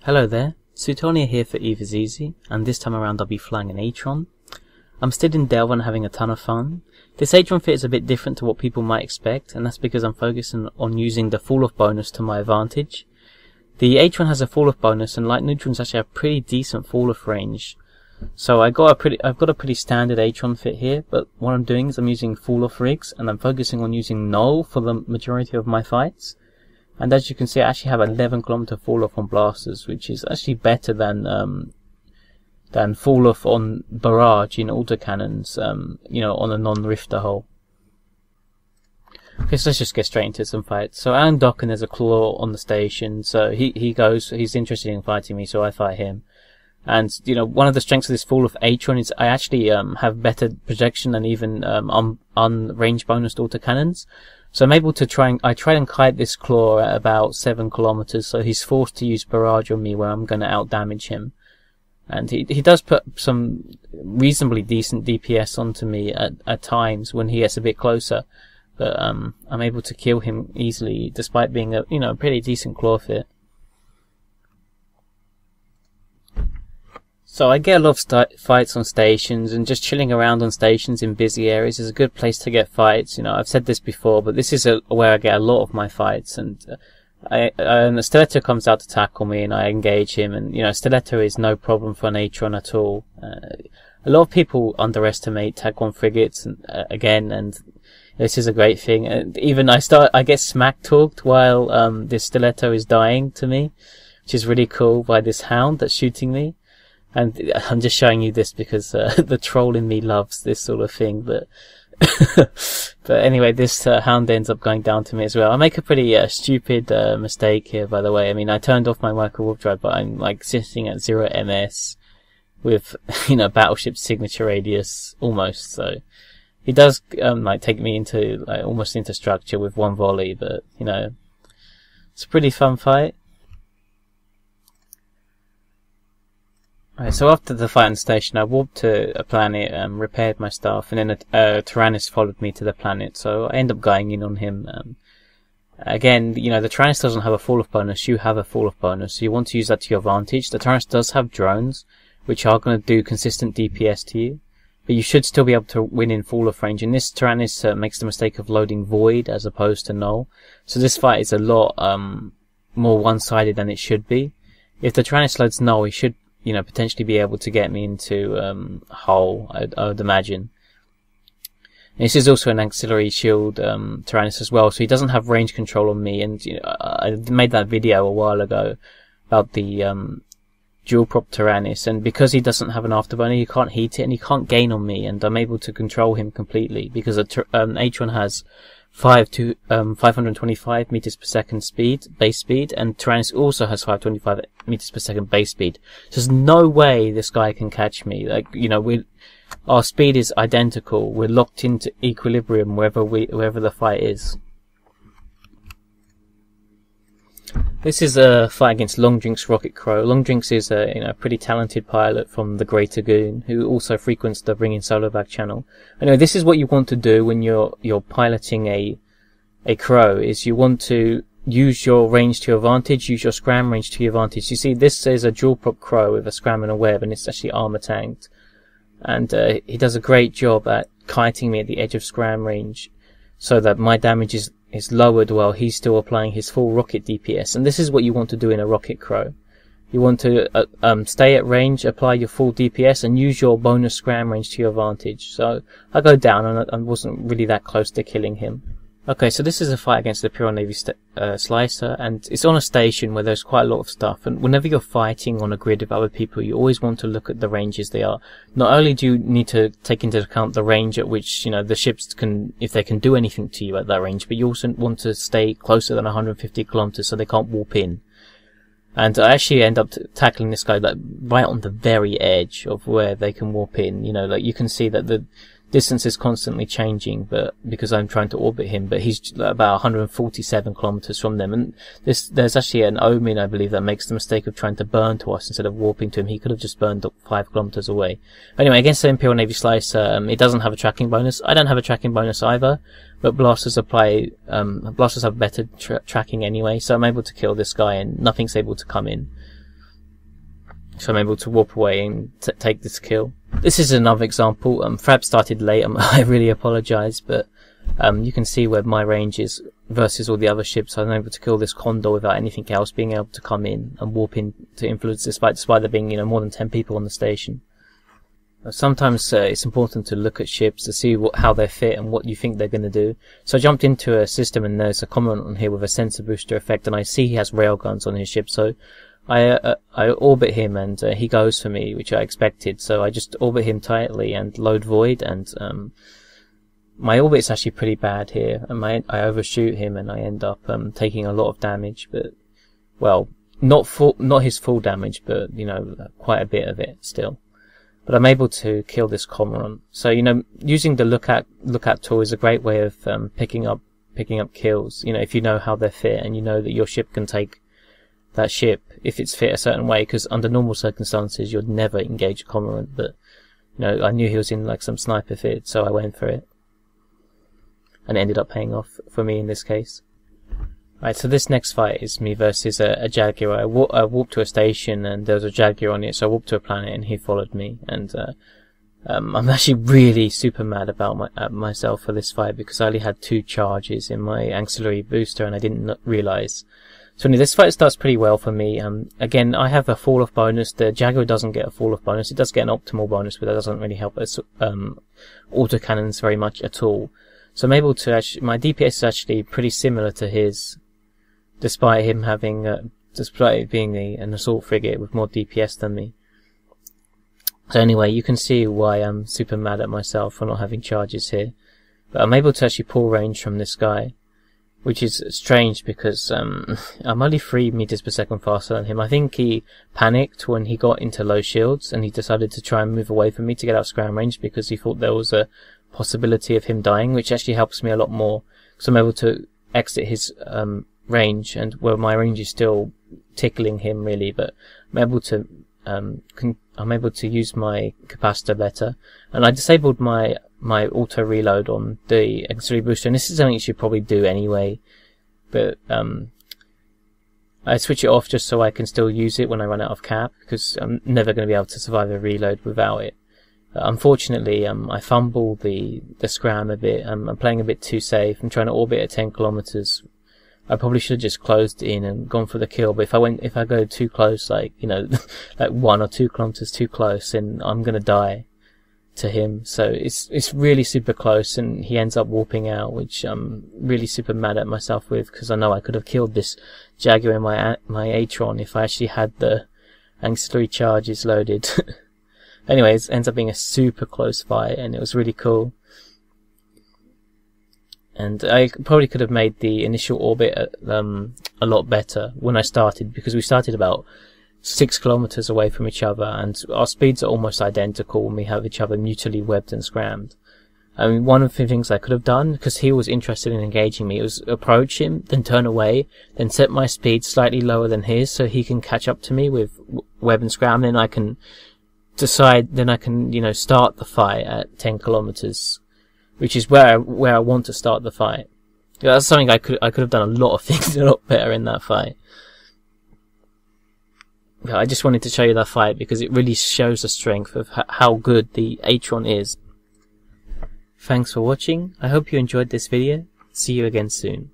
Hello there, Suetonia here for eveiseasy, and this time around I'll be flying an Atron. I'm still in Delve and having a ton of fun. This Atron fit is a bit different to what people might expect, and that's because I'm focusing on using the Falloff bonus to my advantage. The Atron has a Falloff bonus, and like Neutrons actually have pretty decent Falloff range. So I've got a pretty standard Atron fit here, but what I'm doing is I'm using Falloff rigs, and I'm focusing on using Null for the majority of my fights. And as you can see, I actually have 11 km Falloff on blasters, which is actually better than Falloff on barrage in autocannons, on a non-rifter hull. Okay, so let's just get straight into some fights. So Alan Docken, there's a claw on the station, so he's interested in fighting me, so I fight him. And, one of the strengths of this Falloff Atron is I actually have better projection than even unrange bonused autocannons. So I'm able to I try and kite this claw at about 7 km, so he's forced to use barrage on me where I'm going to outdamage him. And he does put some reasonably decent DPS onto me at times when he gets a bit closer. But I'm able to kill him easily despite being a pretty decent claw fit. So I get a lot of fights on stations, and just chilling around on stations in busy areas is a good place to get fights. I've said this before, but this is where I get a lot of my fights. And the Stiletto comes out to tackle me, and I engage him. And Stiletto is no problem for an Atron at all. A lot of people underestimate Tag 1 frigates, and this is a great thing. And even I get smack talked while this Stiletto is dying to me, which is really cool, by this hound that's shooting me. And I'm just showing you this because the troll in me loves this sort of thing. But but anyway, this hound ends up going down to me as well. I make a pretty stupid mistake here, by the way. I mean, I turned off my Microwarpdrive, but I'm sitting at 0 ms with battleship signature radius almost. So he does take me into almost into structure with one volley, but it's a pretty fun fight. Right, so after the fight on the station, I warped to a planet, repaired my stuff, and then a Tyrannus followed me to the planet, so I end up going in on him. Again, the Tyrannus doesn't have a Falloff bonus, you have a Falloff bonus, so you want to use that to your advantage. The Tyrannus does have drones, which are going to do consistent DPS to you, but you should still be able to win in Falloff range, and this Tyrannus makes the mistake of loading Void as opposed to Null, so this fight is a lot more one-sided than it should be. If the Tyrannus loads Null, he should potentially be able to get me into hull, I would imagine. And this is also an Ancillary shield Tyrannus as well, so he doesn't have range control on me. And I made that video a while ago about the dual prop Tyrannus, and because he doesn't have an afterburner, he can't heat it and he can't gain on me, and I'm able to control him completely because Atron has 525 meters per second base speed, and Tyrannus also has 525 meters per second base speed. So there's no way this guy can catch me. Our speed is identical. We're locked into equilibrium wherever the fight is. This is a fight against Longdrink's Rocket Crow. Longdrinks is a pretty talented pilot from the Greater Goon who also frequents the Bringing Solo Back channel. Anyway, this is what you want to do when you're piloting a crow, is you want to use your range to your advantage, use your scram range to your advantage. You see, this is a dual prop crow with a scram and a web, and it's actually armor tanked. And he does a great job at kiting me at the edge of scram range so that my damage is lowered while he's still applying his full rocket DPS. And this is what you want to do in a rocket crow. You want to stay at range, apply your full DPS, and use your bonus scram range to your advantage. So I go down, and I wasn't really that close to killing him. Okay, so this is a fight against the Pure Navy Slicer, and it's on a station where there's quite a lot of stuff, and whenever you're fighting on a grid with other people, you always want to look at the ranges they are. Not only do you need to take into account the range at which, the ships can, if they can do anything to you at that range, but you also want to stay closer than 150 kilometers so they can't warp in. And I actually end up tackling this guy right on the very edge of where they can warp in. You can see that the distance is constantly changing, but because I'm trying to orbit him, but he's about 147 kilometers from them. And there's actually an Omen, I believe, that makes the mistake of trying to burn to us instead of warping to him. He could have just burned up 5 kilometers away. Anyway, against the Imperial Navy Slicer, it doesn't have a tracking bonus. I don't have a tracking bonus either, but blasters have better tracking anyway, so I'm able to kill this guy and nothing's able to come in. So I'm able to warp away and take this kill. This is another example. Frab started late. I really apologise, but you can see where my range is versus all the other ships. I'm able to kill this Condor without anything else being able to come in and warp in to influence, despite there being, you know, more than 10 people on the station. Sometimes it's important to look at ships to see how they fit and what you think they're going to do. So I jumped into a system and there's a commandant on here with a sensor booster effect, and I see he has railguns on his ship. So I orbit him and he goes for me, which I expected. So I just orbit him tightly and load void, and my orbit's actually pretty bad here. And I overshoot him and I end up taking a lot of damage, but well, not his full damage, but you know, quite a bit of it still. But I'm able to kill this Cormorant. So, you know, using the lookout tool is a great way of picking up kills. You know, if you know how they're fit and you know that your ship can take that ship if it's fit a certain way, because under normal circumstances you'd never engage a Cormorant. But you know, I knew he was in like some sniper fit, so I went for it, and it ended up paying off for me in this case. Right, so this next fight is me versus a Jaguar. I warped to a station and there was a Jaguar on it, so I warped to a planet and he followed me. And I'm actually really super mad about myself for this fight, because I only had 2 charges in my Ancillary booster and I didn't realise. So anyway, this fight starts pretty well for me. Again, I have a fall-off bonus. The Jaguar doesn't get a fall-off bonus. It does get an optimal bonus, but that doesn't really help us autocannons very much at all. So I'm able to actually, my DPS is actually pretty similar to his, despite him having, despite being an assault frigate with more DPS than me. So anyway, you can see why I'm super mad at myself for not having charges here. But I'm able to actually pull range from this guy, which is strange because I'm only 3 meters per second faster than him. I think he panicked when he got into low shields and he decided to try and move away from me to get out of scram range, because he thought there was a possibility of him dying, which actually helps me a lot more, because I'm able to exit his range, and well, my range is still tickling him really, but I'm able to use my capacitor better. And I disabled my auto reload on the Ancillary booster, and this is something you should probably do anyway, but I switch it off just so I can still use it when I run out of cap, because I'm never going to be able to survive a reload without it. Unfortunately, I fumble the scram a bit. I'm playing a bit too safe. I'm trying to orbit at 10 kilometers. I probably should have just closed in and gone for the kill, but if I go too close, like, you know, like 1 or 2 kilometers too close, then I'm gonna die to him. So it's really super close, and he ends up warping out, which I'm really super mad at myself with, because I know I could have killed this Jaguar in my Atron if I actually had the Ancillary charges loaded. Anyways, it ends up being a super close fight, and it was really cool. And I probably could have made the initial orbit a lot better when I started, because we started about 6 kilometers away from each other, and our speeds are almost identical when we have each other mutually webbed and scrammed. I mean, one of the things I could have done, because he was interested in engaging me, was approach him, then turn away, then set my speed slightly lower than his so he can catch up to me with web and scram, then I can decide, then I can, you know, start the fight at 10 kilometers. Which is where I want to start the fight. That's something I could have done a lot of things a lot better in that fight. I just wanted to show you that fight because it really shows the strength of how good the Atron is. Thanks for watching. I hope you enjoyed this video. See you again soon.